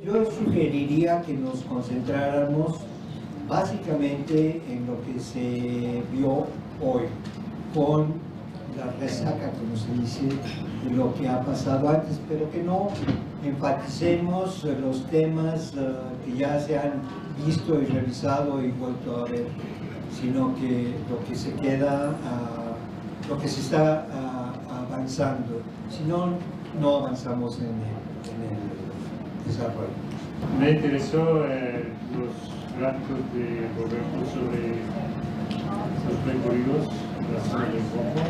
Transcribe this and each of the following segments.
Yo sugeriría que nos concentráramos básicamente en lo que se vio hoy, con la resaca, como se dice, de lo que ha pasado antes, pero que no enfaticemos los temas que ya se han visto y revisado y vuelto a ver, sino que lo que se queda, lo que se está avanzando, si no, no avanzamos en el desarrollo. Me interesó los gráficos de Roberto sobre los recorridos, la zona del Golfo.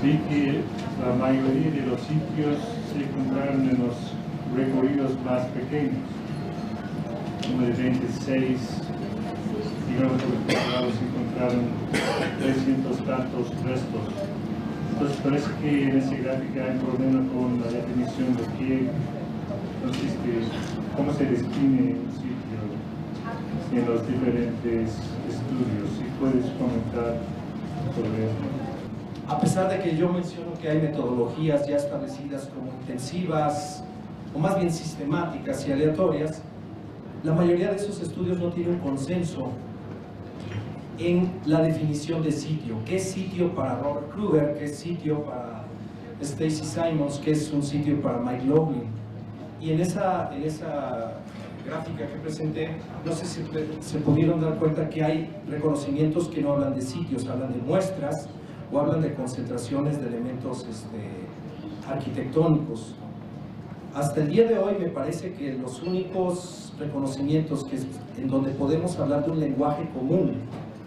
Vi que la mayoría de los sitios se encontraron en los recorridos más pequeños, como de 26, digamos que los poblados encontraron 300 tantos restos. Entonces parece que en ese gráfico hay un problema con la definición de qué consiste, cómo se define un sitio en los diferentes estudios. Si puedes comentar sobre eso. A pesar de que yo menciono que hay metodologías ya establecidas como intensivas, o más bien sistemáticas y aleatorias, la mayoría de esos estudios no tienen consenso en la definición de sitio. ¿Qué es sitio para Robert Kruger? ¿Qué es sitio para Stacy Simons? ¿Qué es un sitio para Mike Loughlin? Y en esa gráfica que presenté, no sé si se pudieron dar cuenta que hay reconocimientos que no hablan de sitios, hablan de muestras o hablan de concentraciones de elementos arquitectónicos. Hasta el día de hoy me parece que los únicos reconocimientos en donde podemos hablar de un lenguaje común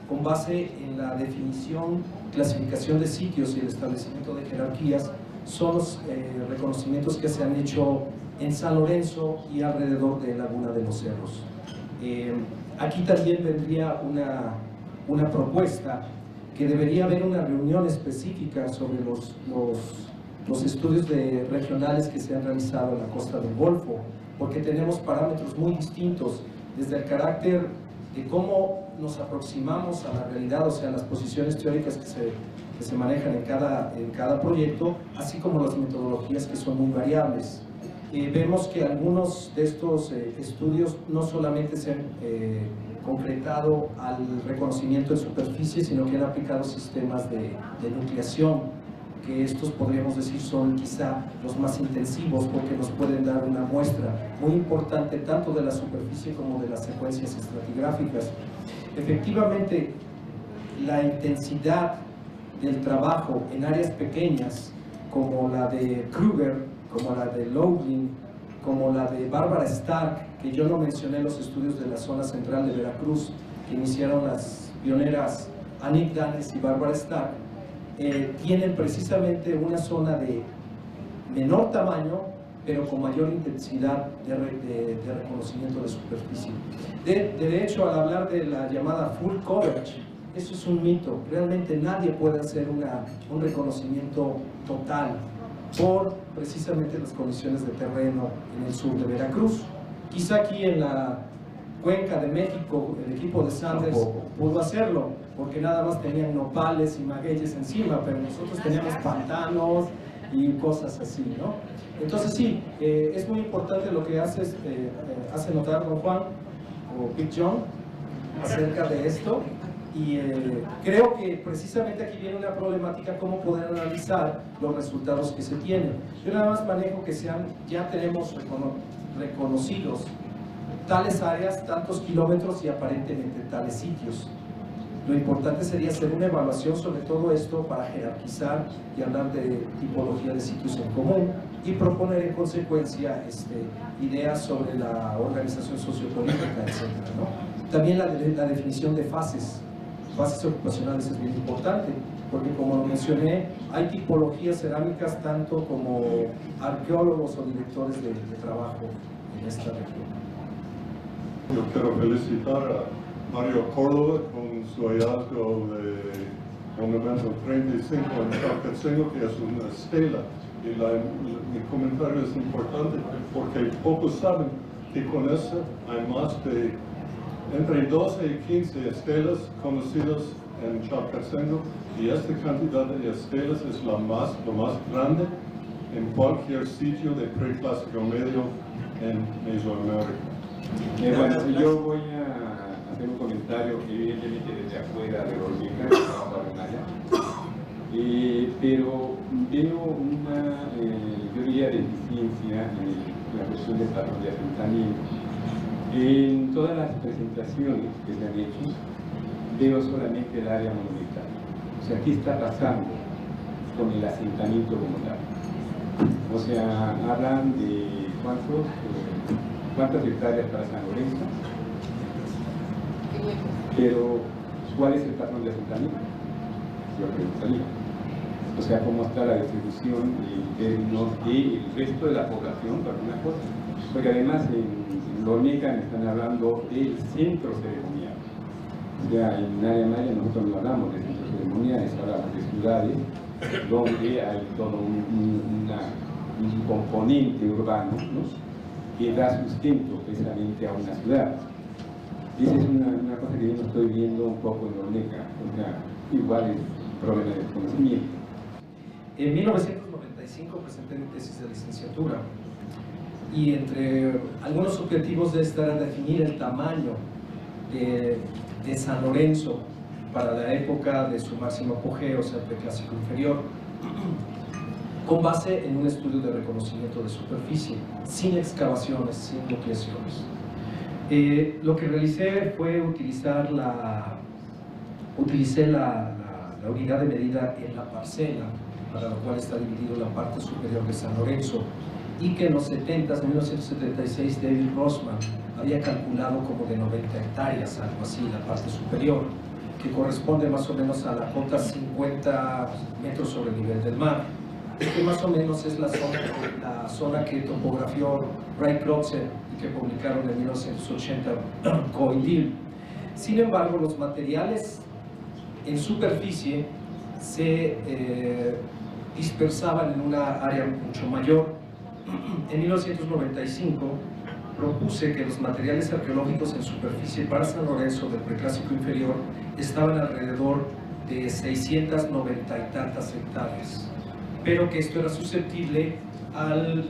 con base en la definición, clasificación de sitios y el establecimiento de jerarquías son los reconocimientos que se han hecho en San Lorenzo y alrededor de Laguna de los Cerros. Aquí también vendría una propuesta que debería haber una reunión específica sobre los estudios regionales que se han realizado en la costa del Golfo, porque tenemos parámetros muy distintos, desde el carácter de cómo nos aproximamos a la realidad, o sea, las posiciones teóricas que se manejan en cada proyecto, así como las metodologías que son muy variables. Vemos que algunos de estos estudios no solamente se han concretado al reconocimiento en superficie, sino que han aplicado sistemas de nucleación, que estos podríamos decir son quizá los más intensivos porque nos pueden dar una muestra muy importante tanto de la superficie como de las secuencias estratigráficas. Efectivamente, la intensidad del trabajo en áreas pequeñas como la de Kruger, como la de Loughlin, como la de Barbara Stark, que yo no mencioné los estudios de la zona central de Veracruz, que iniciaron las pioneras Annick Danes y Barbara Stark, tienen precisamente una zona de menor tamaño, pero con mayor intensidad de reconocimiento de superficie. De hecho, al hablar de la llamada full coverage, eso es un mito. Realmente nadie puede hacer un reconocimiento total por precisamente las condiciones de terreno en el sur de Veracruz. Quizá aquí en la cuenca de México el equipo de Sanders pudo hacerlo, porque nada más tenían nopales y magueyes encima, pero nosotros teníamos pantanos y cosas así, ¿no? Entonces sí, es muy importante lo que hace notar don Juan o Big John acerca de esto. Y creo que precisamente aquí viene una problemática, cómo poder analizar los resultados que se tienen. Yo nada más manejo que ya tenemos reconocidos tales áreas, tantos kilómetros y aparentemente tales sitios. Lo importante sería hacer una evaluación sobre todo esto para jerarquizar y hablar de tipología de sitios en común y proponer en consecuencia ideas sobre la organización sociopolítica, etc., ¿no? También la definición de fases ocupacionales es bien importante, porque como lo mencioné, hay tipologías cerámicas tanto como arqueólogos o directores de trabajo en esta región. Yo quiero felicitar a Mario Córdoba con su hallazgo de Monumento 35 en Chalcatzingo, que es una estela. Y mi comentario es importante porque pocos saben que con eso hay más de entre 12 y 15 estelas conocidas en Chalcatzingo, y esta cantidad de estelas es lo más grande en cualquier sitio de preclásico medio en Mesoamérica. Bueno, yo voy a hacer un comentario evidentemente desde afuera de Olmeca, que trabajo en Maya, pero veo una, yo diría, deficiencia en la cuestión del patrón de asentamiento. En todas las presentaciones que se han hecho, veo solamente el área monumental. O sea, ¿qué está pasando con el asentamiento como tal? O sea, hablan de cuántas hectáreas para San Lorenzo, pero ¿cuál es el patrón de asentamiento? Yo preguntaría. O sea, ¿cómo está la distribución del resto de la población para una cosa? Porque además en Olmeca me están hablando del centro ceremonial. O sea, en área maya nosotros no hablamos de centros ceremoniales, hablamos de ciudades donde hay todo un componente urbano, ¿no?, que da sustento precisamente a una ciudad. Esa es una cosa que yo no estoy viendo un poco en Olmeca. O sea, igual es problema de desconocimiento. En 1995 presenté mi tesis de licenciatura y entre algunos objetivos de esta era definir el tamaño de San Lorenzo para la época de su máximo apogeo, o sea, preclásico inferior, con base en un estudio de reconocimiento de superficie, sin excavaciones, sin nucleaciones. Lo que realicé fue utilicé la unidad de medida en la parcela, para lo cual está dividido la parte superior de San Lorenzo, y que en los 70s, en 1976, David Rossman había calculado como de 90 hectáreas, algo así, la parte superior, que corresponde más o menos a la cota 50 metros sobre el nivel del mar, que más o menos es la zona que topografió Ray Klotzer y que publicaron en 1980 Coindil. Sin embargo, los materiales en superficie se dispersaban en una área mucho mayor. En 1995 propuse que los materiales arqueológicos en superficie para San Lorenzo del preclásico inferior estaban alrededor de 690 y tantas hectáreas, pero que esto era susceptible al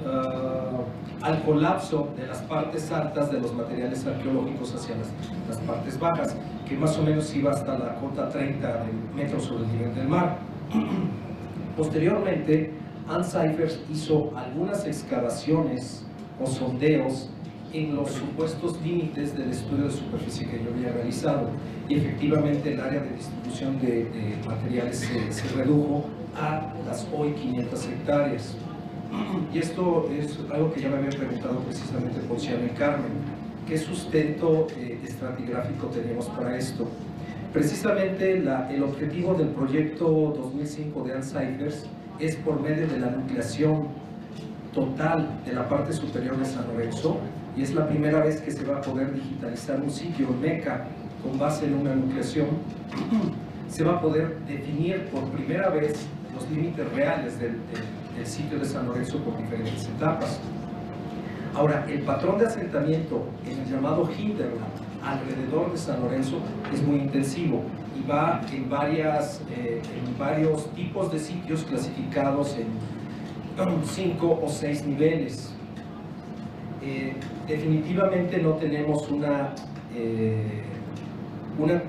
colapso de las partes altas de los materiales arqueológicos hacia las partes bajas, que más o menos iba hasta la cota 30 metros sobre el nivel del mar. Posteriormente, Ann Cyphers hizo algunas excavaciones o sondeos en los supuestos límites del estudio de superficie que yo había realizado, y efectivamente el área de distribución de materiales se redujo a las hoy 500 hectáreas. Y esto es algo que ya me había preguntado precisamente Ponciano y Carmen: ¿qué sustento estratigráfico tenemos para esto? Precisamente el objetivo del proyecto 2005 de Ann Cyphers es, por medio de la nucleación total de la parte superior de San Lorenzo, y es la primera vez que se va a poder digitalizar un sitio Olmeca con base en una nucleación, se va a poder definir por primera vez los límites reales del sitio de San Lorenzo por diferentes etapas. Ahora, el patrón de asentamiento en el llamado hinterland alrededor de San Lorenzo es muy intensivo y va en varios tipos de sitios clasificados en 5 o 6 niveles. Definitivamente no tenemos una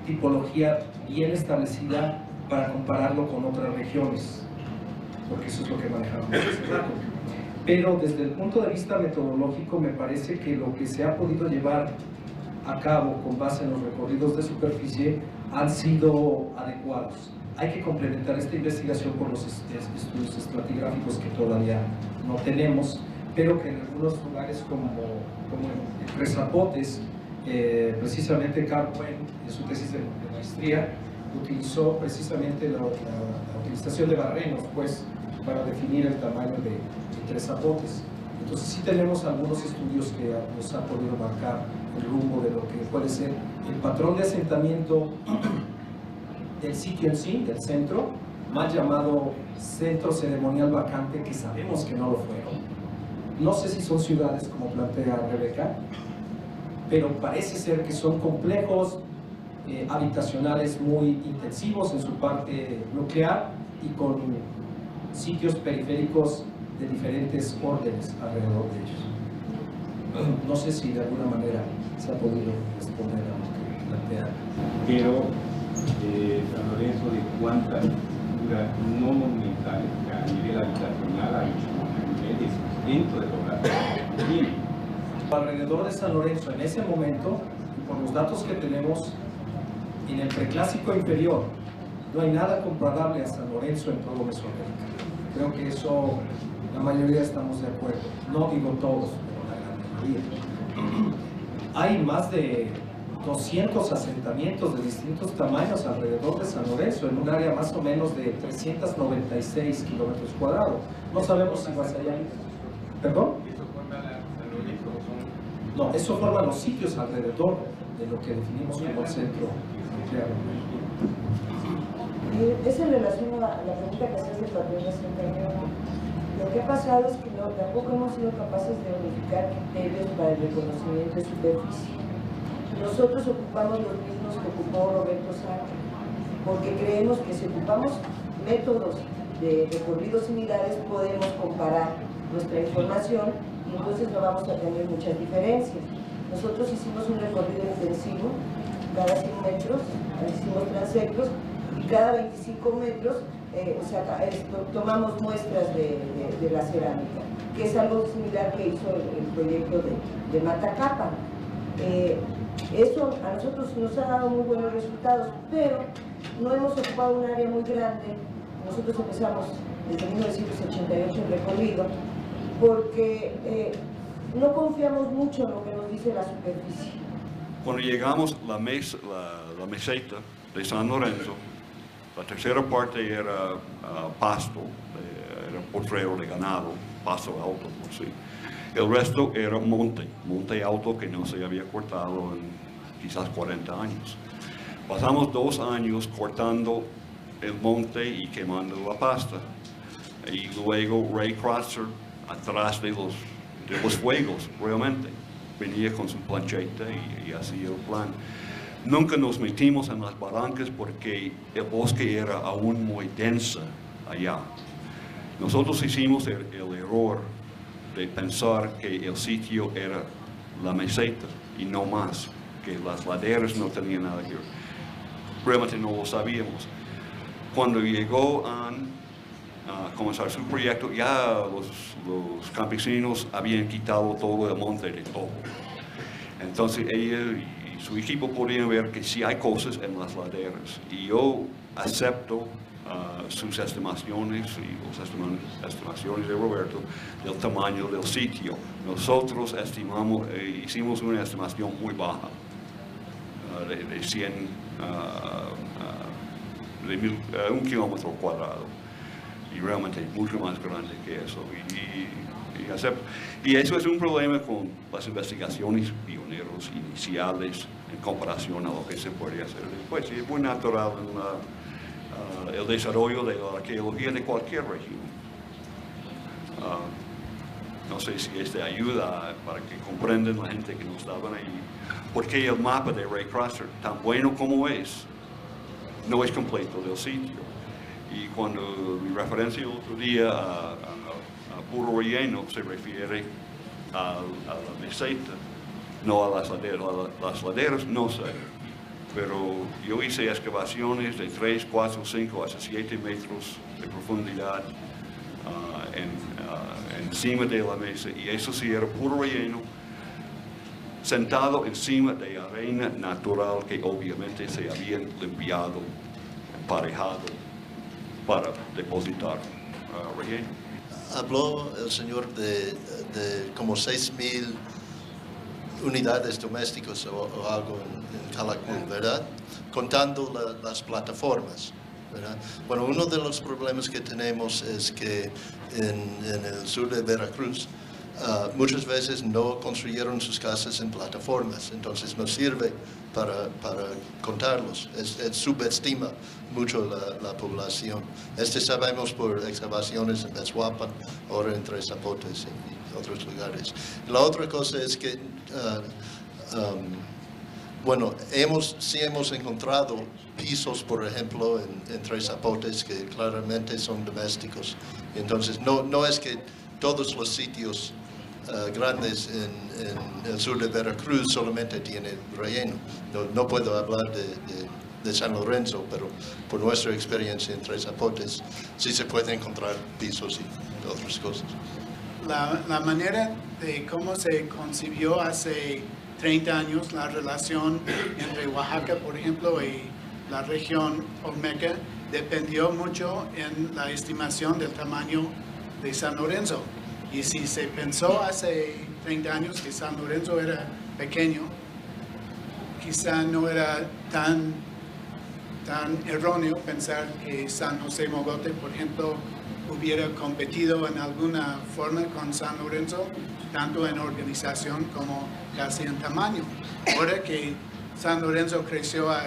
tipología bien establecida para compararlo con otras regiones, porque eso es lo que manejamos hace rato. Pero desde el punto de vista metodológico me parece que lo que se ha podido llevar a cabo con base en los recorridos de superficie han sido adecuados. Hay que complementar esta investigación por los estudios estratigráficos que todavía no tenemos, pero que en algunos lugares como en Tres Zapotes, precisamente Carl Wen, en su tesis de maestría, utilizó precisamente la utilización de barrenos, pues, para definir el tamaño de Tres Zapotes. Entonces sí tenemos algunos estudios que nos han podido marcar el rumbo de lo que puede ser el patrón de asentamiento del sitio en sí, del centro, mal llamado centro ceremonial vacante, que sabemos que no lo fueron. No sé si son ciudades como plantea Rebeca, pero parece ser que son complejos habitacionales muy intensivos en su parte nuclear y con sitios periféricos de diferentes órdenes alrededor de ellos. No sé si de alguna manera se ha podido responder a lo que plantean. Pero San Lorenzo, de cuánta estructura no monumental a nivel habitacional hay, a nivel de sustento de población tiene. Alrededor de San Lorenzo, en ese momento, por los datos que tenemos, en el preclásico inferior, no hay nada comparable a San Lorenzo en todo Mesoamérica. Creo que eso, la mayoría estamos de acuerdo. No digo todos, pero la gran mayoría. Hay más de 200 asentamientos de distintos tamaños alrededor de San Lorenzo, en un área más o menos de 396 kilómetros cuadrados. No sabemos si más allá. ¿Perdón? No, eso forma los sitios alrededor de lo que definimos como el centro nuclear. Es en relación a la pregunta que hacías de Patricia Centennial. Lo que ha pasado es que tampoco hemos sido capaces de unificar criterios para el reconocimiento de superficie. Nosotros ocupamos los mismos que ocupó Roberto Sánchez, porque creemos que si ocupamos métodos de recorridos similares podemos comparar nuestra información y entonces no vamos a tener muchas diferencias. Nosotros hicimos un recorrido intensivo, cada 100 metros, hicimos transectos y cada 25 metros tomamos muestras de la cerámica, que es algo similar que hizo el proyecto de Matacapa. Eso a nosotros nos ha dado muy buenos resultados, pero no hemos ocupado un área muy grande. Nosotros empezamos desde 1988 el recorrido porque no confiamos mucho en lo que nos dice la superficie. Cuando llegamos a la meseta de San Lorenzo, la tercera parte era pasto, era potrero de ganado, pasto alto por sí. El resto era monte alto que no se había cortado en quizás 40 años. Pasamos 2 años cortando el monte y quemando la pasta. Y luego Ray Crosser, atrás de los fuegos, realmente, venía con su plancheta y hacía el plan. Nunca nos metimos en las barrancas porque el bosque era aún muy denso allá. Nosotros hicimos el error de pensar que el sitio era la meseta y no más, que las laderas no tenían nada que ver. Realmente no lo sabíamos. Cuando llegó a comenzar su proyecto, ya los campesinos habían quitado todo el monte de todo. Entonces ella y su equipo podían ver que sí hay cosas en las laderas. Y yo acepto sus estimaciones y las estimaciones de Roberto del tamaño del sitio. Nosotros hicimos una estimación muy baja, de 100, de 1 kilómetro cuadrado, y realmente mucho más grande que eso. Y eso es un problema con las investigaciones pioneros iniciales en comparación a lo que se puede hacer después. Y es muy natural en el desarrollo de la arqueología de cualquier región. No sé si esto ayuda para que comprendan la gente que no estaban ahí, porque el mapa de Ray Crosser, tan bueno como es, no es completo del sitio. Y cuando mi referencia el otro día a puro relleno se refiere a la meseta, no a las laderas. Las laderas no sé, pero yo hice excavaciones de 3, 4, 5 hasta 7 metros de profundidad encima de la mesa, y eso sí era puro relleno, sentado encima de arena natural que obviamente se habían limpiado, emparejado para depositar relleno. Habló el señor de como 6,000 unidades domésticas o algo en Calakmul, ¿verdad? Contando las plataformas, ¿verdad? Bueno, uno de los problemas que tenemos es que en el sur de Veracruz muchas veces no construyeron sus casas en plataformas, entonces no sirve para contarlos, subestima mucho la población. Sabemos por excavaciones en Betzhuapan, ahora en Tres Zapotes y otros lugares. La otra cosa es que, bueno, sí hemos encontrado pisos, por ejemplo, en Tres Zapotes que claramente son domésticos. Entonces, no es que todos los sitios grandes en el sur de Veracruz solamente tienen relleno. No puedo hablar de San Lorenzo, pero por nuestra experiencia en Tres Zapotes sí se puede encontrar pisos y otras cosas. La manera de cómo se concibió hace 30 años la relación entre Oaxaca, por ejemplo, y la región Olmeca dependió mucho en la estimación del tamaño de San Lorenzo. Y si se pensó hace 30 años que San Lorenzo era pequeño, quizá no era tan erróneo pensar que San José Mogote, por ejemplo, hubiera competido en alguna forma con San Lorenzo, tanto en organización como casi en tamaño. Ahora que San Lorenzo creció a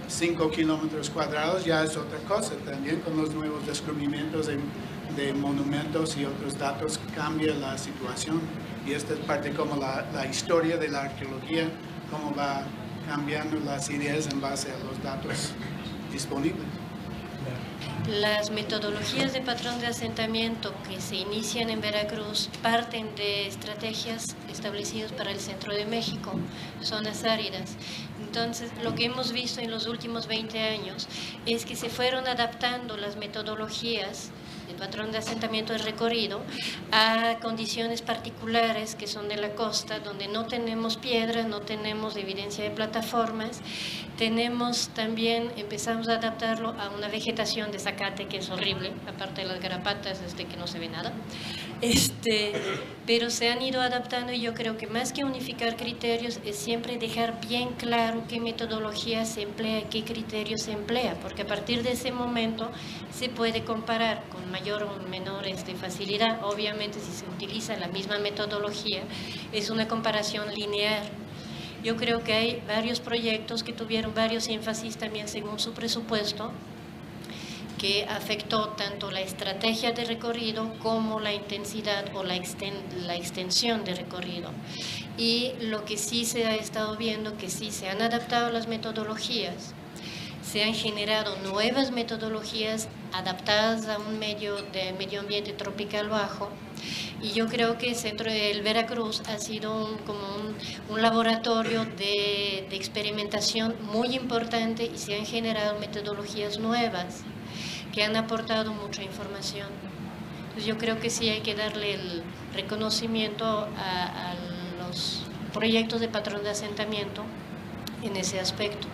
5 kilómetros cuadrados, ya es otra cosa. También con los nuevos descubrimientos de monumentos y otros datos cambia la situación. Y esta es parte como la historia de la arqueología, cómo va cambiando las ideas en base a los datos disponibles. Las metodologías de patrón de asentamiento que se inician en Veracruz parten de estrategias establecidas para el centro de México, zonas áridas. Entonces, lo que hemos visto en los últimos 20 años es que se fueron adaptando las metodologías de patrón de asentamiento de recorrido a condiciones particulares que son de la costa, donde no tenemos piedra, no tenemos evidencia de plataformas, empezamos a adaptarlo a una vegetación de zacate que es horrible, aparte de las garapatas, que no se ve nada, pero se han ido adaptando, y yo creo que más que unificar criterios es siempre dejar bien claro qué metodología se emplea, qué criterios se emplea, porque a partir de ese momento se puede comparar con mayor o menor facilidad. Obviamente, si se utiliza la misma metodología, es una comparación lineal. Yo creo que hay varios proyectos que tuvieron varios énfasis también según su presupuesto, que afectó tanto la estrategia de recorrido como la intensidad o la extensión de recorrido. Y lo que sí se ha estado viendo, que sí se han adaptado las metodologías, se han generado nuevas metodologías adaptadas a un medio ambiente tropical bajo, y yo creo que el centro del Veracruz ha sido como un laboratorio de experimentación muy importante, y se han generado metodologías nuevas que han aportado mucha información. Entonces yo creo que sí hay que darle el reconocimiento a los proyectos de patrón de asentamiento en ese aspecto.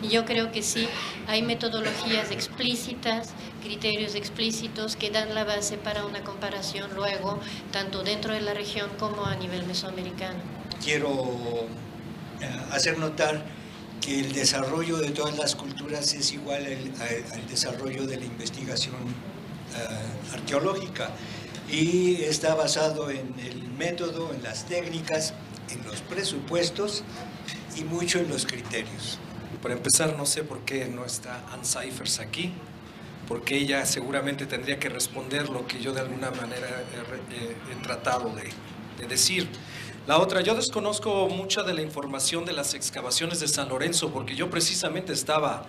Y yo creo que sí, hay metodologías explícitas, criterios explícitos que dan la base para una comparación luego, tanto dentro de la región como a nivel mesoamericano. Quiero hacer notar que el desarrollo de todas las culturas es igual al desarrollo de la investigación arqueológica, y está basado en el método, en las técnicas, en los presupuestos y mucho en los criterios. Para empezar, no sé por qué no está Ann Cyphers aquí, porque ella seguramente tendría que responder lo que yo de alguna manera he tratado de decir. La otra, yo desconozco mucha de la información de las excavaciones de San Lorenzo, porque yo precisamente estaba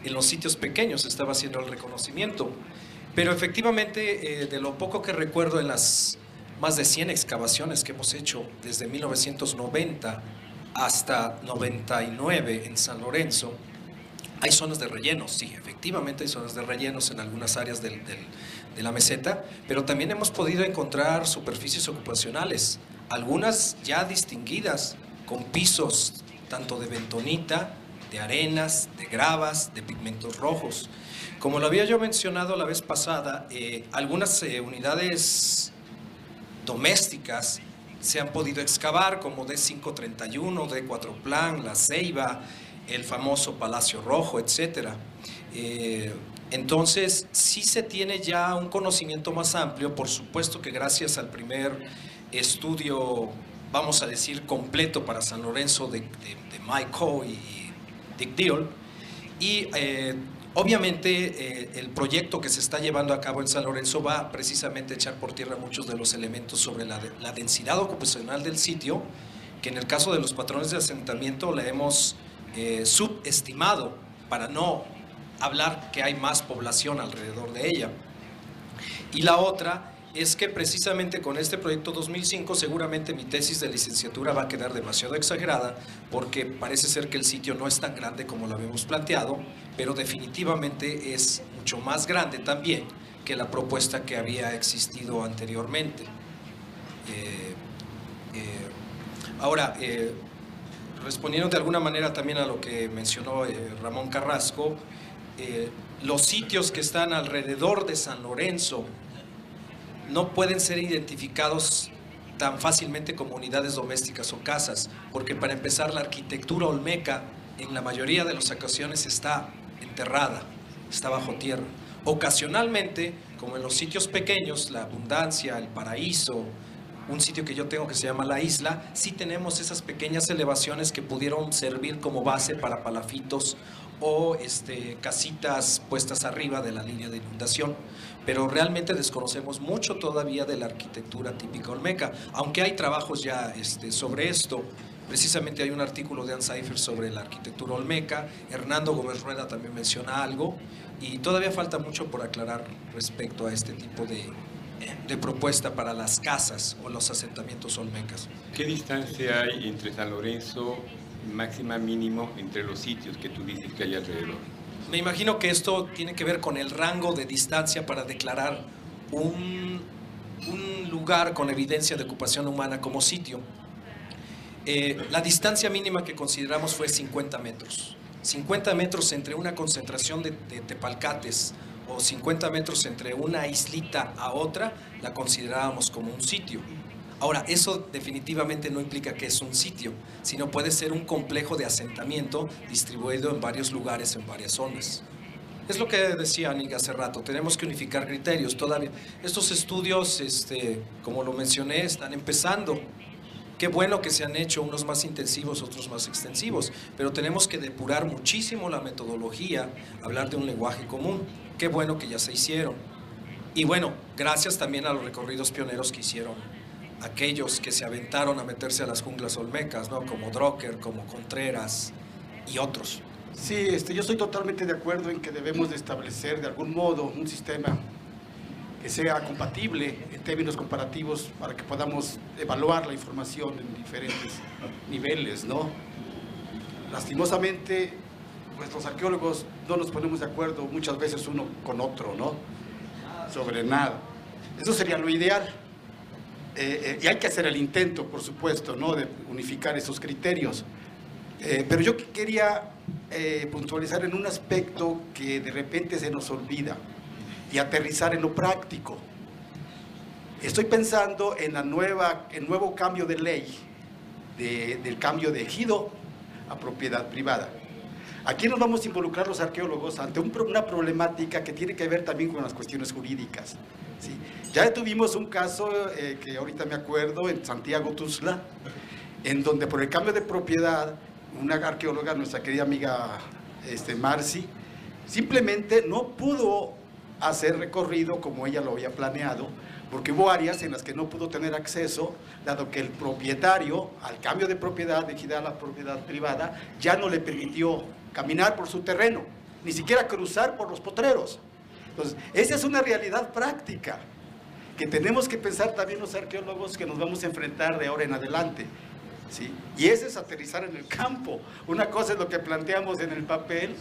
en los sitios pequeños, estaba haciendo el reconocimiento, pero efectivamente de lo poco que recuerdo en las más de 100 excavaciones que hemos hecho desde 1990 hasta 99 en San Lorenzo, hay zonas de rellenos, sí, efectivamente hay zonas de rellenos en algunas áreas de la meseta, pero también hemos podido encontrar superficies ocupacionales, algunas ya distinguidas, con pisos tanto de bentonita, de arenas, de gravas, de pigmentos rojos. Como lo había yo mencionado la vez pasada, algunas unidades domésticas se han podido excavar, como D531, D4 Plan, La Ceiba, el famoso Palacio Rojo, etc. Entonces, sí se tiene ya un conocimiento más amplio, por supuesto que gracias al primer estudio, vamos a decir, completo para San Lorenzo de Mike Coe y Dick Deal, y obviamente el proyecto que se está llevando a cabo en San Lorenzo va precisamente a echar por tierra muchos de los elementos sobre la densidad ocupacional del sitio, que en el caso de los patrones de asentamiento la hemos subestimado, para no hablar que hay más población alrededor de ella. Y la otra es que precisamente con este proyecto 2005 seguramente mi tesis de licenciatura va a quedar demasiado exagerada, porque parece ser que el sitio no es tan grande como lo habíamos planteado, pero definitivamente es mucho más grande también que la propuesta que había existido anteriormente. Ahora, respondiendo de alguna manera también a lo que mencionó Ramón Carrasco, los sitios que están alrededor de San Lorenzo no pueden ser identificados tan fácilmente como unidades domésticas o casas, porque para empezar la arquitectura olmeca en la mayoría de las ocasiones está enterrada, está bajo tierra. Ocasionalmente, como en los sitios pequeños, La Abundancia, El Paraíso, un sitio que yo tengo que se llama La Isla, sí tenemos esas pequeñas elevaciones que pudieron servir como base para palafitos o casitas puestas arriba de la línea de inundación, pero realmente desconocemos mucho todavía de la arquitectura típica olmeca, aunque hay trabajos ya sobre esto. Precisamente hay un artículo de Ann Seifer sobre la arquitectura olmeca, Hernando Gómez Rueda también menciona algo, y todavía falta mucho por aclarar respecto a este tipo de propuesta para las casas o los asentamientos olmecas. ¿Qué distancia hay entre San Lorenzo, máxima mínimo, entre los sitios que tú dices que hay alrededor? Me imagino que esto tiene que ver con el rango de distancia para declarar un lugar con evidencia de ocupación humana como sitio. La distancia mínima que consideramos fue 50 metros. 50 metros entre una concentración de tepalcates o 50 metros entre una islita a otra, la considerábamos como un sitio. Ahora, eso definitivamente no implica que es un sitio, sino puede ser un complejo de asentamiento distribuido en varios lugares, en varias zonas. Es lo que decía Aníg hace rato, tenemos que unificar criterios. Todavía estos estudios, como lo mencioné, están empezando. Qué bueno que se han hecho, unos más intensivos, otros más extensivos, pero tenemos que depurar muchísimo la metodología, hablar de un lenguaje común. Qué bueno que ya se hicieron. Y bueno, gracias también a los recorridos pioneros que hicieron aquellos que se aventaron a meterse a las junglas olmecas, ¿no? Como Drucker, como Contreras y otros. Sí, yo estoy totalmente de acuerdo en que debemos de establecer de algún modo un sistema que sea compatible en términos comparativos para que podamos evaluar la información en diferentes niveles, ¿no? Lastimosamente, pues los arqueólogos no nos ponemos de acuerdo muchas veces uno con otro, ¿no? Sobre nada. Eso sería lo ideal. Y hay que hacer el intento, por supuesto, ¿no? De unificar esos criterios. Pero yo quería puntualizar en un aspecto que de repente se nos olvida y aterrizar en lo práctico. Estoy pensando en el nuevo cambio de ley, del cambio de ejido a propiedad privada. Aquí nos vamos a involucrar los arqueólogos ante una problemática que tiene que ver también con las cuestiones jurídicas, ¿sí? Ya tuvimos un caso que ahorita me acuerdo en Santiago Tuxtla, en donde por el cambio de propiedad, una arqueóloga, nuestra querida amiga Marci, simplemente no pudo hacer recorrido como ella lo había planeado, porque hubo áreas en las que no pudo tener acceso, dado que el propietario, al cambio de propiedad, de equidad a la propiedad privada, ya no le permitió caminar por su terreno, ni siquiera cruzar por los potreros. Entonces, esa es una realidad práctica que tenemos que pensar también los arqueólogos que nos vamos a enfrentar de ahora en adelante, ¿sí? Y ese es aterrizar en el campo. Una cosa es lo que planteamos en el papel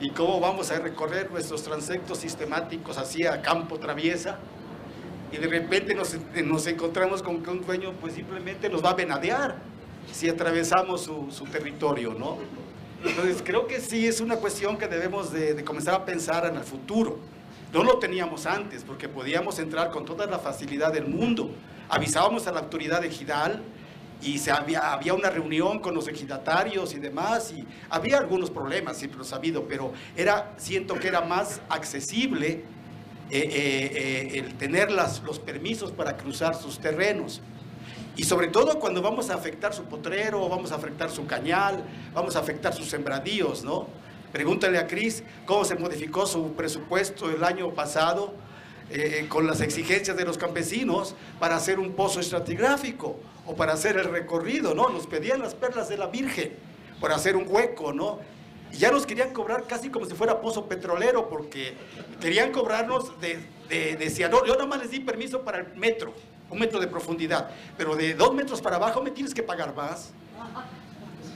y cómo vamos a recorrer nuestros transectos sistemáticos hacia campo traviesa, y de repente nos encontramos con que un dueño pues simplemente nos va a venadear si atravesamos su territorio, ¿no? Entonces creo que sí es una cuestión que debemos de comenzar a pensar en el futuro. No lo teníamos antes porque podíamos entrar con toda la facilidad del mundo. Avisábamos a la autoridad ejidal y había una reunión con los ejidatarios y demás, y había algunos problemas, siempre los ha habido, pero siento que era más accesible el tener los permisos para cruzar sus terrenos. Y sobre todo cuando vamos a afectar su potrero, vamos a afectar su cañal, vamos a afectar sus sembradíos, ¿no? Pregúntale a Cris cómo se modificó su presupuesto el año pasado con las exigencias de los campesinos para hacer un pozo estratigráfico o para hacer el recorrido, ¿no? Nos pedían las perlas de la Virgen para hacer un hueco, ¿no? Y ya nos querían cobrar casi como si fuera pozo petrolero, porque querían cobrarnos decían, no, yo nada más les di permiso para el metro, 1 metro de profundidad, pero de 2 metros para abajo me tienes que pagar más.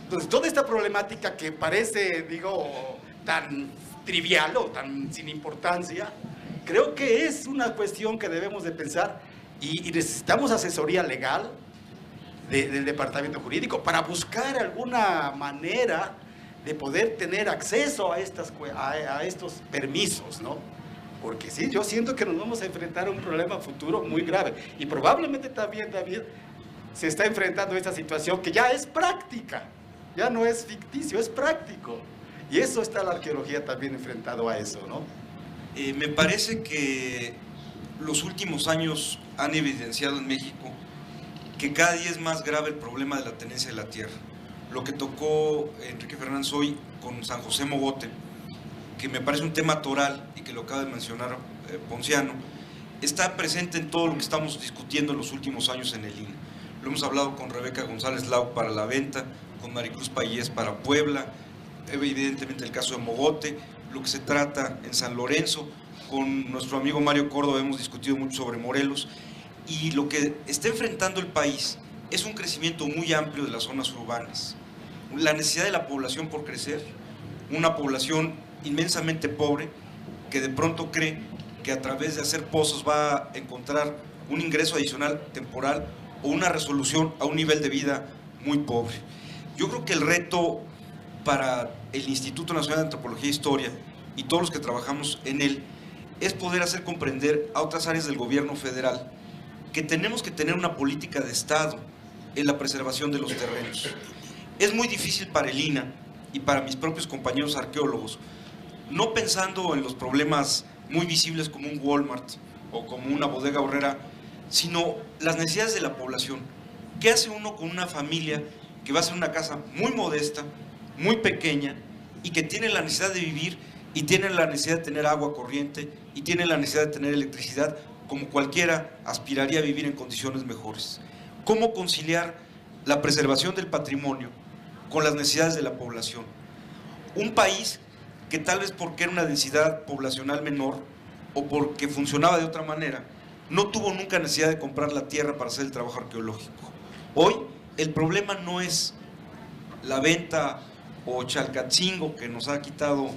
Entonces, toda esta problemática que parece, digo, tan trivial o tan sin importancia, creo que es una cuestión que debemos de pensar y necesitamos asesoría legal del departamento jurídico para buscar alguna manera de poder tener acceso a estos permisos, ¿no? Porque sí, yo siento que nos vamos a enfrentar a un problema futuro muy grave y probablemente también, David, se está enfrentando a esta situación que ya es práctica, ya no es ficticio, es práctico. Y eso está la arqueología también enfrentado a eso, ¿no? Me parece que los últimos años han evidenciado en México que cada día es más grave el problema de la tenencia de la tierra. Lo que tocó Enrique Fernández hoy con San José Mogote, que me parece un tema toral y que lo acaba de mencionar Ponciano, está presente en todo lo que estamos discutiendo en los últimos años en el INE. Lo hemos hablado con Rebeca González Lau para La Venta, con Maricruz Payés para Puebla, evidentemente el caso de Mogote, lo que se trata en San Lorenzo, con nuestro amigo Mario Córdoba hemos discutido mucho sobre Morelos, y lo que está enfrentando el país es un crecimiento muy amplio de las zonas urbanas, la necesidad de la población por crecer, una población inmensamente pobre que de pronto cree que a través de hacer pozos va a encontrar un ingreso adicional temporal o una resolución a un nivel de vida muy pobre. Yo creo que el reto para el Instituto Nacional de Antropología e Historia y todos los que trabajamos en él es poder hacer comprender a otras áreas del gobierno federal que tenemos que tener una política de Estado en la preservación de los terrenos. Es muy difícil para el INAH y para mis propios compañeros arqueólogos, no pensando en los problemas muy visibles como un Walmart o como una bodega horrera, sino las necesidades de la población. ¿Qué hace uno con una familia que va a ser una casa muy modesta, muy pequeña y que tiene la necesidad de vivir y tiene la necesidad de tener agua corriente y tiene la necesidad de tener electricidad como cualquiera aspiraría a vivir en condiciones mejores? ¿Cómo conciliar la preservación del patrimonio con las necesidades de la población? Un país que tal vez porque era una densidad poblacional menor o porque funcionaba de otra manera, no tuvo nunca necesidad de comprar la tierra para hacer el trabajo arqueológico. Hoy el problema no es la venta o Chalcatzingo, que nos ha dado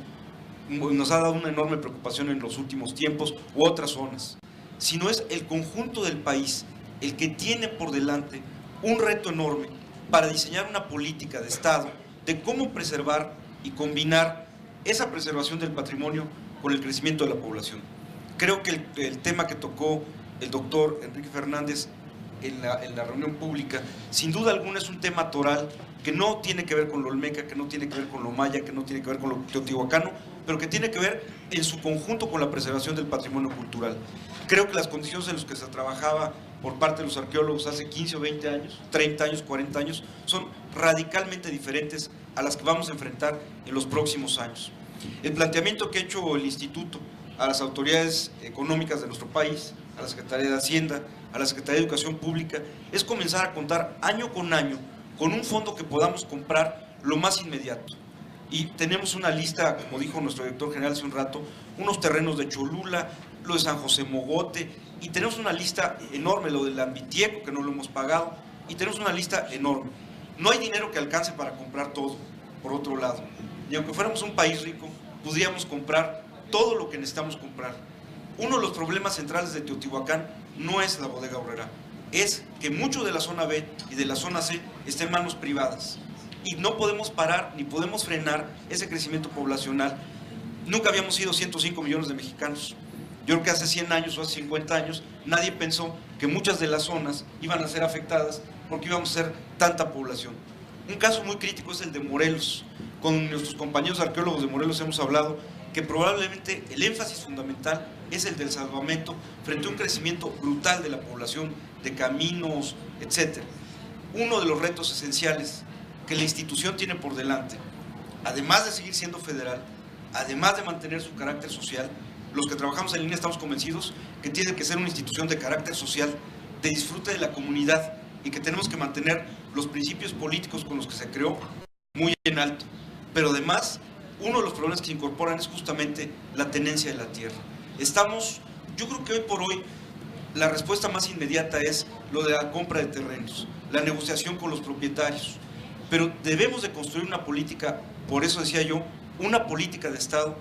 una enorme preocupación en los últimos tiempos, u otras zonas, sino es el conjunto del país el que tiene por delante un reto enorme para diseñar una política de Estado de cómo preservar y combinar esa preservación del patrimonio con el crecimiento de la población. Creo que el tema que tocó el doctor Enrique Fernández en la reunión pública, sin duda alguna es un tema toral que no tiene que ver con lo olmeca, que no tiene que ver con lo maya, que no tiene que ver con lo teotihuacano, pero que tiene que ver en su conjunto con la preservación del patrimonio cultural. Creo que las condiciones en las que se trabajaba por parte de los arqueólogos hace 15 o 20 años, 30 años, 40 años, son radicalmente diferentes a las que vamos a enfrentar en los próximos años. El planteamiento que ha hecho el Instituto a las autoridades económicas de nuestro país, a la Secretaría de Hacienda, a la Secretaría de Educación Pública, es comenzar a contar año con año con un fondo que podamos comprar lo más inmediato. Y tenemos una lista, como dijo nuestro director general hace un rato, unos terrenos de Cholula, lo de San José Mogote, y tenemos una lista enorme, lo del Ambitieco, que no lo hemos pagado, y tenemos una lista enorme. No hay dinero que alcance para comprar todo, por otro lado. Y aunque fuéramos un país rico, podríamos comprar todo lo que necesitamos comprar. Uno de los problemas centrales de Teotihuacán no es la bodega horrera, es que mucho de la zona B y de la zona C está en manos privadas. Y no podemos parar ni podemos frenar ese crecimiento poblacional. Nunca habíamos sido 105 millones de mexicanos. Yo creo que hace 100 años o hace 50 años nadie pensó que muchas de las zonas iban a ser afectadas porque íbamos a ser tanta población. Un caso muy crítico es el de Morelos. Con nuestros compañeros arqueólogos de Morelos hemos hablado que probablemente el énfasis fundamental es el del salvamento frente a un crecimiento brutal de la población, de caminos, etc. Uno de los retos esenciales que la institución tiene por delante, además de seguir siendo federal, además de mantener su carácter social, los que trabajamos en línea estamos convencidos que tiene que ser una institución de carácter social, de disfrute de la comunidad, y que tenemos que mantener los principios políticos con los que se creó muy en alto, pero además uno de los problemas que se incorporan es justamente la tenencia de la tierra. Yo creo que hoy por hoy la respuesta más inmediata es lo de la compra de terrenos, la negociación con los propietarios, pero debemos de construir una política, por eso decía yo, una política de Estado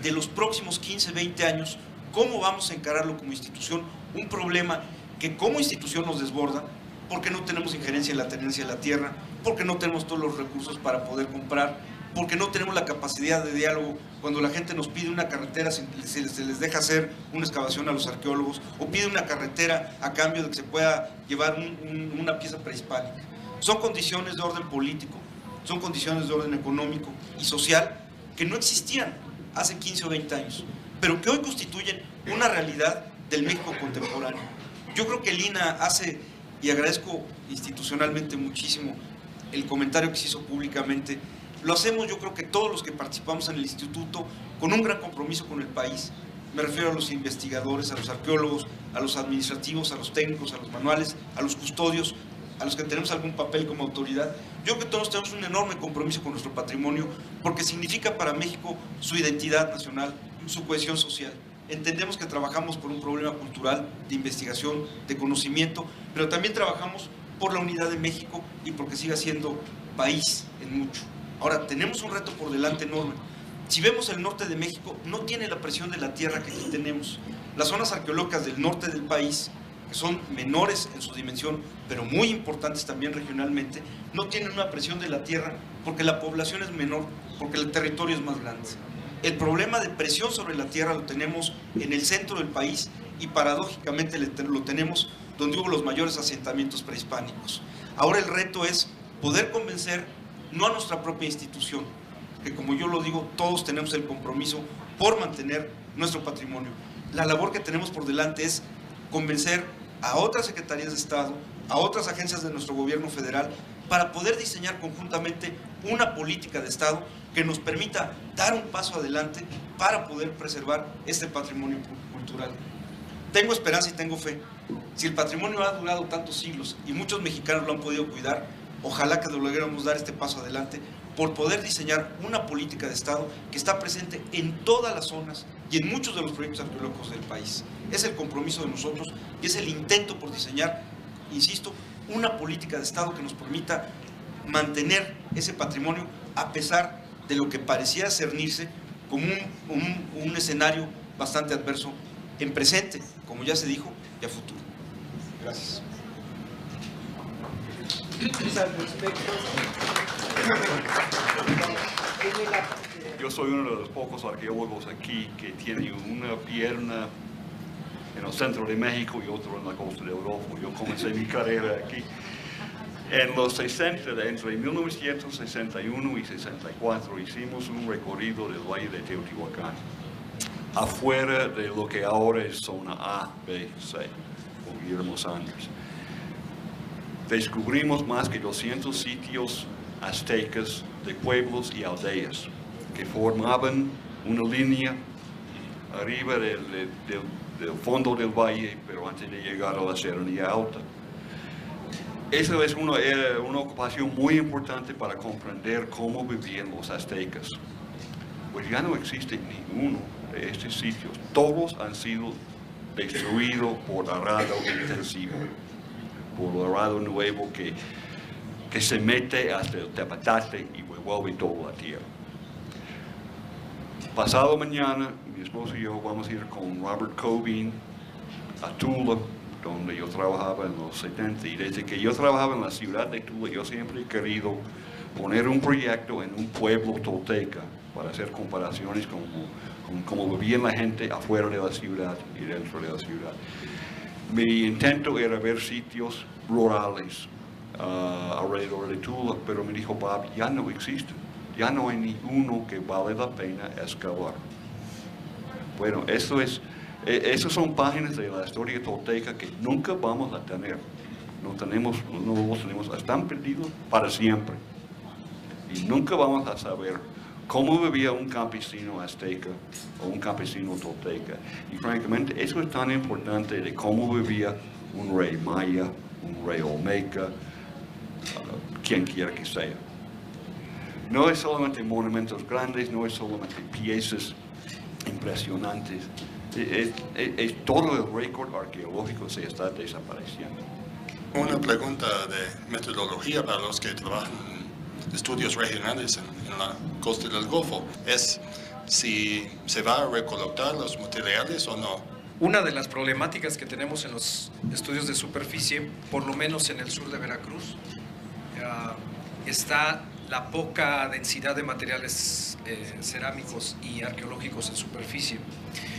de los próximos 15, 20 años, cómo vamos a encararlo como institución, un problema que como institución nos desborda, porque no tenemos injerencia en la tenencia de la tierra, porque no tenemos todos los recursos para poder comprar, porque no tenemos la capacidad de diálogo. Cuando la gente nos pide una carretera, se les deja hacer una excavación a los arqueólogos, o pide una carretera a cambio de que se pueda llevar una pieza prehispánica. Son condiciones de orden político, son condiciones de orden económico y social que no existían hace 15 o 20 años, pero que hoy constituyen una realidad del México contemporáneo. Yo creo que el INAH hace, y agradezco institucionalmente muchísimo el comentario que se hizo públicamente, lo hacemos yo creo que todos los que participamos en el instituto con un gran compromiso con el país. Me refiero a los investigadores, a los arqueólogos, a los administrativos, a los técnicos, a los manuales, a los custodios, a los que tenemos algún papel como autoridad. Yo creo que todos tenemos un enorme compromiso con nuestro patrimonio porque significa para México su identidad nacional, su cohesión social. Entendemos que trabajamos por un problema cultural, de investigación, de conocimiento, pero también trabajamos por la unidad de México y porque siga siendo país en mucho. Ahora, tenemos un reto por delante enorme. Si vemos el norte de México, no tiene la presión de la tierra que aquí tenemos. Las zonas arqueológicas del norte del país, que son menores en su dimensión, pero muy importantes también regionalmente, no tienen una presión de la tierra porque la población es menor, porque el territorio es más grande. El problema de presión sobre la tierra lo tenemos en el centro del país y paradójicamente lo tenemos donde hubo los mayores asentamientos prehispánicos. Ahora el reto es poder convencer no a nuestra propia institución, que como yo lo digo, todos tenemos el compromiso por mantener nuestro patrimonio. La labor que tenemos por delante es convencer a otras secretarías de Estado, a otras agencias de nuestro gobierno federal, para poder diseñar conjuntamente una política de Estado que nos permita dar un paso adelante para poder preservar este patrimonio cultural. Tengo esperanza y tengo fe. Si el patrimonio ha durado tantos siglos y muchos mexicanos lo han podido cuidar, ojalá que lográramos dar este paso adelante por poder diseñar una política de Estado que está presente en todas las zonas y en muchos de los proyectos arqueológicos del país. Es el compromiso de nosotros y es el intento por diseñar, insisto, una política de Estado que nos permita mantener ese patrimonio a pesar de lo que parecía cernirse como un escenario bastante adverso en presente, como ya se dijo, y a futuro. Gracias. Yo soy uno de los pocos arqueólogos aquí que tiene una pierna en el centro de México y otro en la costa de Europa. Yo comencé mi carrera aquí en los 60, entre 1961 y 64, hicimos un recorrido del Valle de Teotihuacán, afuera de lo que ahora es zona A, B, C, con Guillermo Sanders. Descubrimos más que 200 sitios aztecas de pueblos y aldeas que formaban una línea arriba del fondo del valle, pero antes de llegar a la Serranía Alta. Esa es una ocupación muy importante para comprender cómo vivían los aztecas. Pues ya no existe ninguno de estos sitios. Todos han sido destruidos por arado intensivo, por arado nuevo que se mete hasta el tepatate y revuelve toda la tierra. Pasado mañana, mi esposo y yo vamos a ir con Robert Cobain a Tula, donde yo trabajaba en los 70, y desde que yo trabajaba en la ciudad de Tula, yo siempre he querido poner un proyecto en un pueblo tolteca para hacer comparaciones con cómo vivía la gente afuera de la ciudad y dentro de la ciudad. Mi intento era ver sitios rurales alrededor de Tula, pero me dijo Bob, ya no existen, ya no hay ni uno que vale la pena excavar. Bueno, esas son páginas de la historia tolteca que nunca vamos a tener. No los tenemos, están perdidos para siempre. Y nunca vamos a saber cómo vivía un campesino azteca o un campesino tolteca. Y francamente, eso es tan importante de cómo vivía un rey maya, un rey olmeca, quien quiera que sea. no es solamente monumentos grandes, no es solamente piezas impresionantes, es todo el récord arqueológico se está desapareciendo. Una pregunta de metodología para los que trabajan en estudios regionales en la costa del Golfo es si se va a recolectar los materiales o no. Una de las problemáticas que tenemos en los estudios de superficie, por lo menos en el sur de Veracruz, está la poca densidad de materiales cerámicos y arqueológicos en superficie.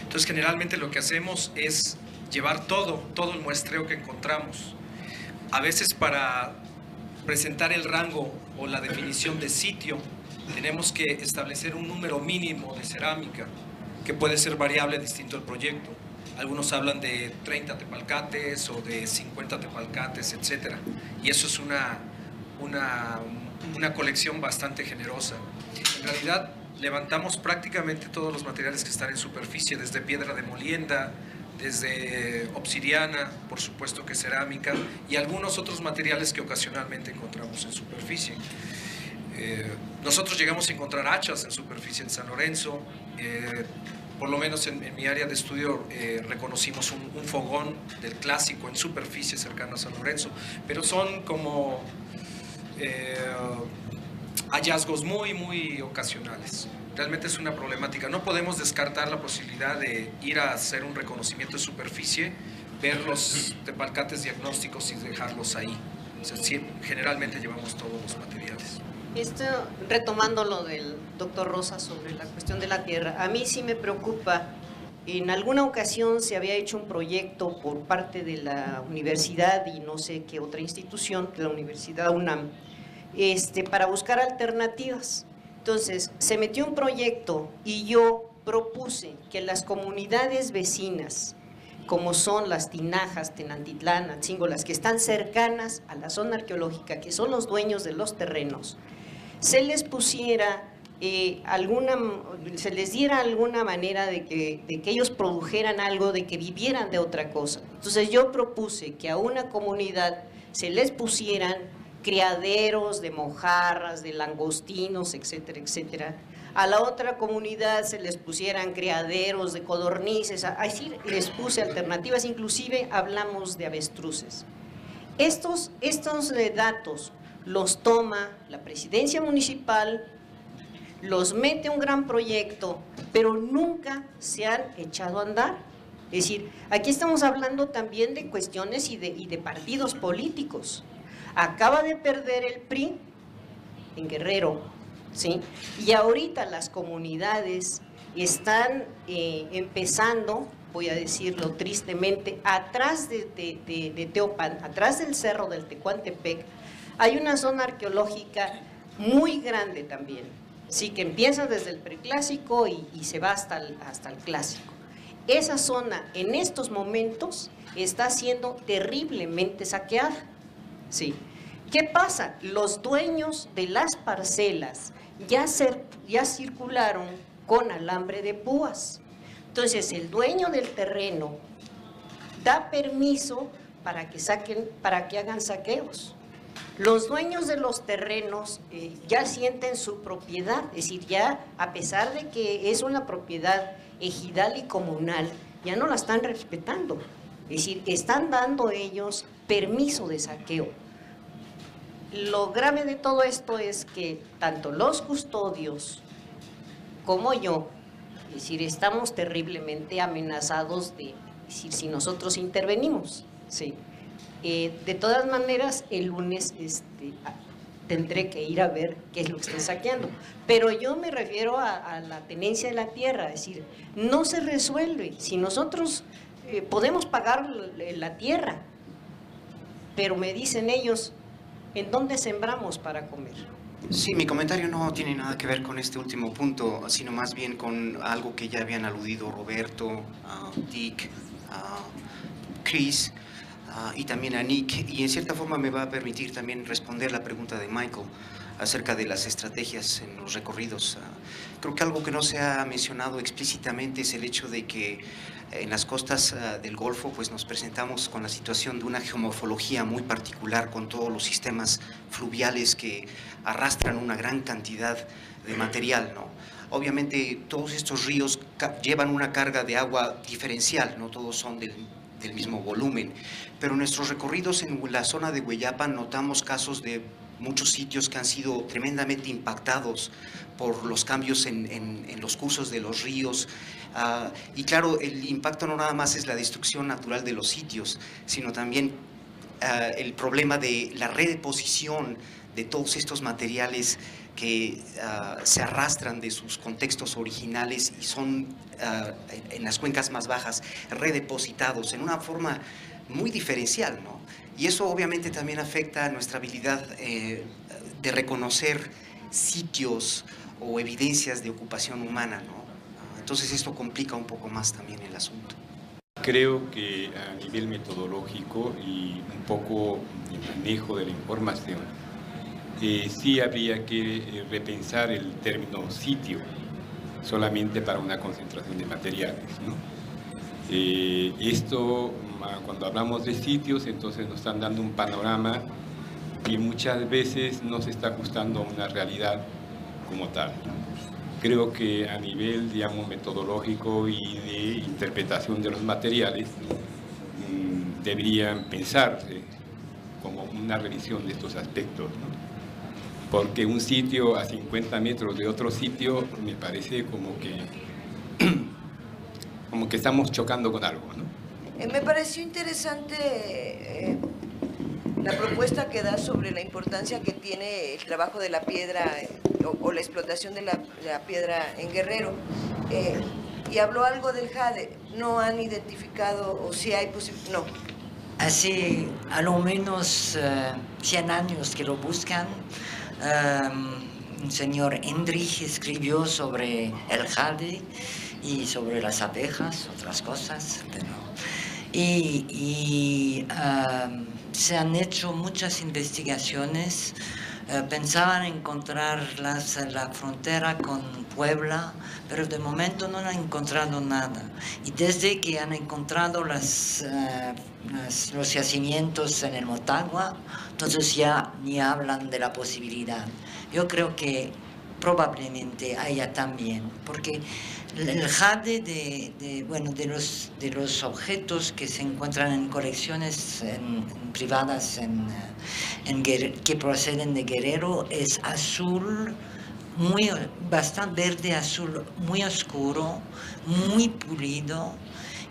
Entonces, generalmente lo que hacemos es llevar todo el muestreo que encontramos. A veces para presentar el rango o la definición de sitio, tenemos que establecer un número mínimo de cerámica, que puede ser variable distinto al proyecto. Algunos hablan de 30 tepalcates o de 50 tepalcates, etc. Y eso es una colección bastante generosa. En realidad, levantamos prácticamente todos los materiales que están en superficie, desde piedra de molienda, desde obsidiana, por supuesto que cerámica, y algunos otros materiales que ocasionalmente encontramos en superficie. Nosotros llegamos a encontrar hachas en superficie en San Lorenzo. Por lo menos en mi área de estudio reconocimos un fogón del clásico en superficie cercano a San Lorenzo, pero son como hallazgos muy ocasionales. Realmente es una problemática. No podemos descartar la posibilidad de ir a hacer un reconocimiento de superficie, ver los tepalcates diagnósticos y dejarlos ahí. O sea, sí, generalmente llevamos todos los materiales. Esto, retomando lo del doctor Rosa sobre la cuestión de la tierra, a mí sí me preocupa. En alguna ocasión se había hecho un proyecto por parte de la universidad y no sé qué otra institución, de la Universidad UNAM, para buscar alternativas. Entonces, se metió un proyecto y yo propuse que las comunidades vecinas, como son las Tinajas, Tenantitlán, Atzingo, las que están cercanas a la zona arqueológica, que son los dueños de los terrenos, se les pusiera se les diera alguna manera de que ellos produjeran algo, de que vivieran de otra cosa. Entonces yo propuse que a una comunidad se les pusieran criaderos de mojarras, de langostinos, etcétera, etcétera. A la otra comunidad se les pusieran criaderos de codornices, así les puse alternativas, inclusive hablamos de avestruces. Estos datos los toma la presidencia municipal, los mete a un gran proyecto, pero nunca se han echado a andar. Es decir, aquí estamos hablando también de cuestiones y de partidos políticos. Acaba de perder el PRI en Guerrero, ¿sí? Y ahorita las comunidades están empezando, voy a decirlo tristemente, atrás de Teopan, atrás del cerro del Tecuantepec, hay una zona arqueológica muy grande también, sí, que empieza desde el preclásico y se va hasta el clásico. Esa zona en estos momentos está siendo terriblemente saqueada, sí. ¿Qué pasa? Los dueños de las parcelas ya circularon con alambre de púas. Entonces el dueño del terreno da permiso para que hagan saqueos. Los dueños de los terrenos ya sienten su propiedad, es decir, ya a pesar de que es una propiedad ejidal y comunal, ya no la están respetando. Es decir, están dando ellos permiso de saqueo. Lo grave de todo esto es que tanto los custodios como yo, es decir, estamos terriblemente amenazados de decir si nosotros intervenimos, sí. De todas maneras, el lunes tendré que ir a ver qué es lo que están saqueando. Pero yo me refiero a la tenencia de la tierra, es decir, no se resuelve. Si nosotros podemos pagar la tierra, pero me dicen ellos, ¿en dónde sembramos para comer? Sí, mi comentario no tiene nada que ver con este último punto, sino más bien con algo que ya habían aludido Roberto, Dick, Chris. y también a Nick, y en cierta forma me va a permitir también responder la pregunta de Michael acerca de las estrategias en los recorridos. Creo que algo que no se ha mencionado explícitamente es el hecho de que en las costas del Golfo pues nos presentamos con la situación de una geomorfología muy particular, con todos los sistemas fluviales que arrastran una gran cantidad de material, ¿no? Obviamente todos estos ríos llevan una carga de agua diferencial, no todos son del mismo volumen, pero en nuestros recorridos en la zona de Hueyapan notamos casos de muchos sitios que han sido tremendamente impactados por los cambios en los cursos de los ríos. Y claro, el impacto no nada más es la destrucción natural de los sitios, sino también el problema de la redeposición de todos estos materiales que se arrastran de sus contextos originales y son en las cuencas más bajas redepositados en una forma muy diferencial, ¿no? Y eso obviamente también afecta a nuestra habilidad de reconocer sitios o evidencias de ocupación humana, ¿no? Entonces esto complica un poco más también el asunto. Creo que a nivel metodológico y un poco el manejo de la información, sí habría que repensar el término sitio solamente para una concentración de materiales, ¿no? Esto, cuando hablamos de sitios, entonces nos están dando un panorama que muchas veces no se está ajustando a una realidad como tal. Creo que a nivel, digamos, metodológico y de interpretación de los materiales, deberían pensarse como una revisión de estos aspectos, ¿no? Porque un sitio a 50 metros de otro sitio me parece como que estamos chocando con algo, ¿no? Me pareció interesante la propuesta que da sobre la importancia que tiene el trabajo de la piedra o la explotación de la piedra en Guerrero. Y habló algo del jade. ¿No han identificado o si hay posibilidad? No. Hace a lo menos 100 años que lo buscan. Un señor Endrich escribió sobre el jade y sobre las abejas, otras cosas, se han hecho muchas investigaciones. Pensaban encontrarlas en la frontera con Puebla, pero de momento no han encontrado nada. Y desde que han encontrado los yacimientos en el Motagua, entonces ya ni hablan de la posibilidad. Yo creo que probablemente haya también, porque el jade de los objetos que se encuentran en colecciones privadas que proceden de Guerrero es azul, bastante verde azul, muy oscuro, muy pulido.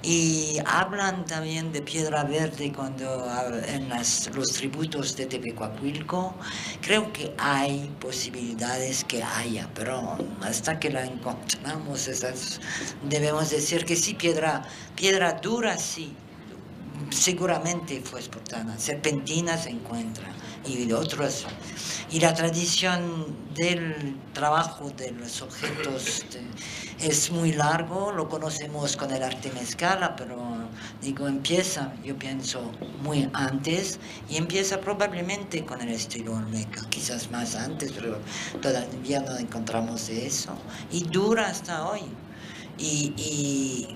Y hablan también de piedra verde cuando en los tributos de Tepecuacuilco. Creo que hay posibilidades que haya, pero hasta que la encontramos debemos decir que sí, piedra dura sí, seguramente fue exportada. Serpentina se encuentra y otros. Y la tradición del trabajo de los objetos es muy largo, lo conocemos con el arte mezcala, pero empieza, yo pienso, muy antes y empieza probablemente con el estilo olmeca, quizás más antes, pero todavía no encontramos de eso y dura hasta hoy. Y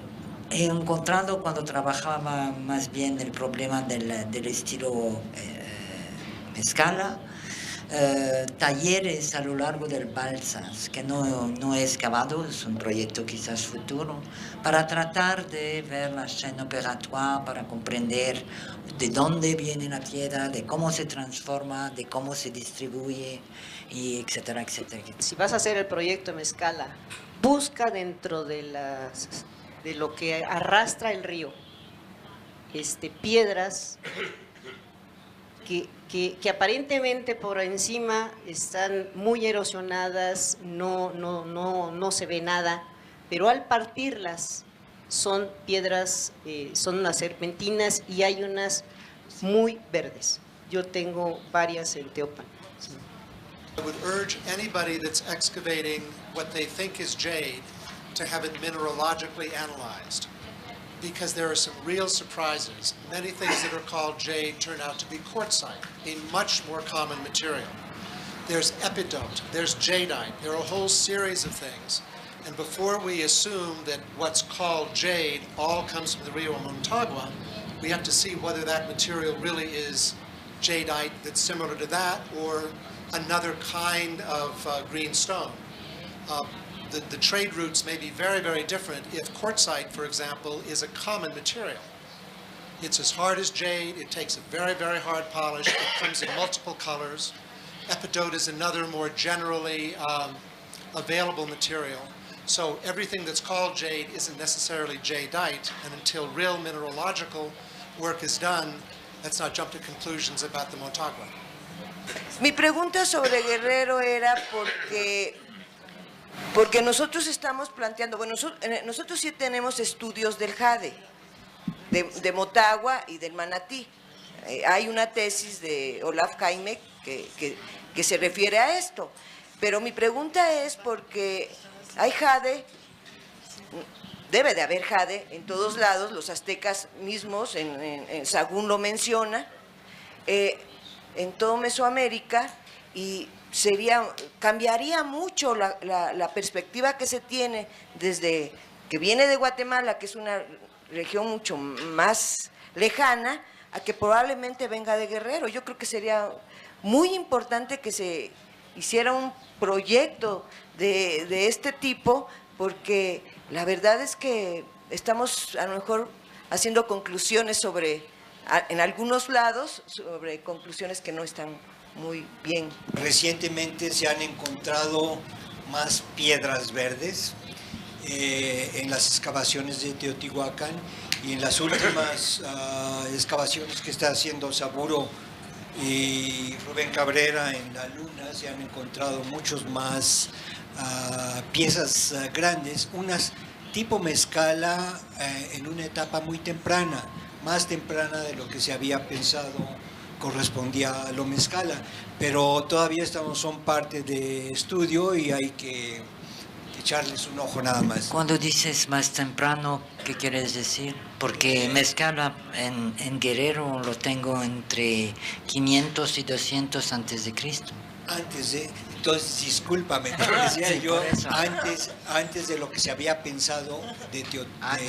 he encontrado cuando trabajaba más bien el problema del estilo mezcala, talleres a lo largo del Balsas, que no he excavado, es un proyecto quizás futuro, para tratar de ver la chaîne opératoire, para comprender de dónde viene la piedra, de cómo se transforma, de cómo se distribuye, y etcétera, etcétera. Si vas a hacer el proyecto Mezcala, busca dentro de lo que arrastra el río, piedras que aparentemente por encima están muy erosionadas, no se ve nada, pero al partirlas son piedras, son unas serpentinas y hay unas muy verdes. Yo tengo varias en Teopan. I would urge anybody that's excavating what they think is jade to have it mineralogically analyzed. because there are some real surprises. Many things that are called jade turn out to be quartzite, a much more common material. There's epidote, there's jadeite, there are a whole series of things. And before we assume that what's called jade all comes from the Rio Motagua, we have to see whether that material really is jadeite that's similar to that or another kind of green stone. The trade routes may be very, very different if quartzite, for example, is a common material. It's as hard as jade, it takes a very, very hard polish, it comes in multiple colors. Epidote is another more generally available material. So everything that's called jade isn't necessarily jadeite, and until real mineralogical work is done, let's not jump to conclusions about the Motagua. Mi pregunta sobre Guerrero era porque nosotros estamos planteando, bueno, nosotros sí tenemos estudios del jade, de Motagua y del manatí. Hay una tesis de Olaf Jaime que se refiere a esto, pero mi pregunta es porque hay jade, debe de haber jade en todos lados, los aztecas mismos, en Sagún lo menciona, en todo Mesoamérica, y cambiaría mucho la perspectiva que se tiene desde que viene de Guatemala, que es una región mucho más lejana, a que probablemente venga de Guerrero. Yo creo que sería muy importante que se hiciera un proyecto de este tipo, porque la verdad es que estamos a lo mejor haciendo conclusiones en algunos lados, sobre conclusiones que no están muy bien. Recientemente se han encontrado más piedras verdes en las excavaciones de Teotihuacán, y en las últimas excavaciones que está haciendo Saburo y Rubén Cabrera en la Luna se han encontrado muchos más piezas grandes, unas tipo mezcala en una etapa muy temprana, más temprana de lo que se había pensado correspondía a lo mezcala, pero todavía son parte de estudio y hay que echarles un ojo nada más. Cuando dices más temprano, ¿qué quieres decir? Porque mezcala en Guerrero lo tengo entre 500 y 200 antes de Cristo. Entonces discúlpame, pero decía yo antes de lo que se había pensado de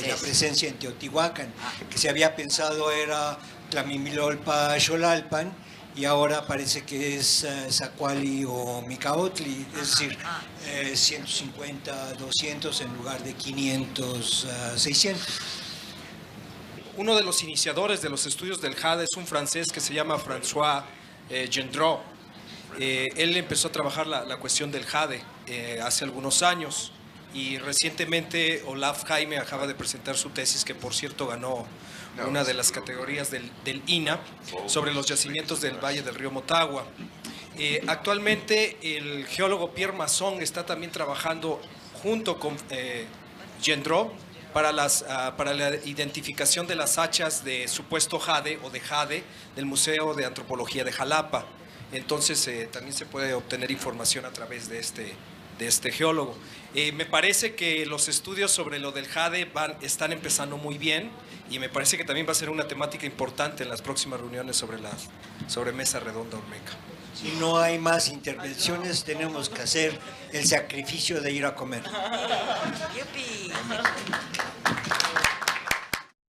la presencia en Teotihuacán, que se había pensado era Tlamimilolpa Xolalpan, y ahora parece que es Zacuali o Micaotli, es decir, 150, 200 en lugar de 500, 600. Uno de los iniciadores de los estudios del jade es un francés que se llama François Gendreau. Él empezó a trabajar la cuestión del jade hace algunos años, y recientemente Olaf Jaime acaba de presentar su tesis, que por cierto ganó una de las categorías del INA, sobre los yacimientos del Valle del Río Motagua. Actualmente el geólogo Pierre Masson está también trabajando junto con Gendreau para la identificación de las hachas de supuesto jade o de jade del Museo de Antropología de Jalapa. Entonces también se puede obtener información a través de este geólogo. Me parece que los estudios sobre lo del jade están empezando muy bien, y me parece que también va a ser una temática importante en las próximas reuniones sobre Mesa Redonda Olmeca. Si no hay más intervenciones, tenemos que hacer el sacrificio de ir a comer. ¡Yupi!